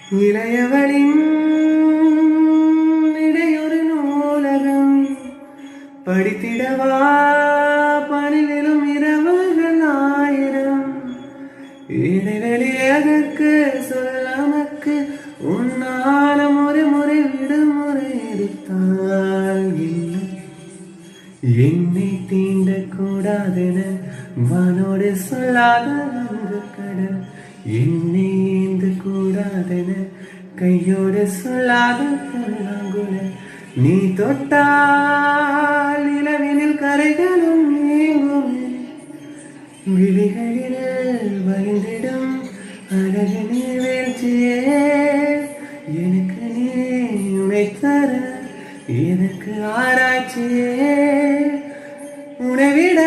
இளையவளின் இடையொரு நூலகம் படித்திடவா பணிவிலும் இரவுகள் ஆயிரம் இடைவெளி எதற்கு சொல்லாமக்கு உன்னாலும் ஒரு முறை விடுமுறை எடுத்தால் இல்லை என்னை தீண்ட கூடாதென வானோடு சொல்லாத அந்த கடல் என்னை ஏந்த கூடாதென கையோடு சொல்லாத புல்லாங்குழ நீ தொட்டால் இளவினில் கரைகளும் நீங்குமே விழிகளில் வழிந்திடும் அழகு நீ வீழ்ச்சியே எனக்கு நீ உழைத்தர எனக்கு ஆராய்ச்சியே உணவிட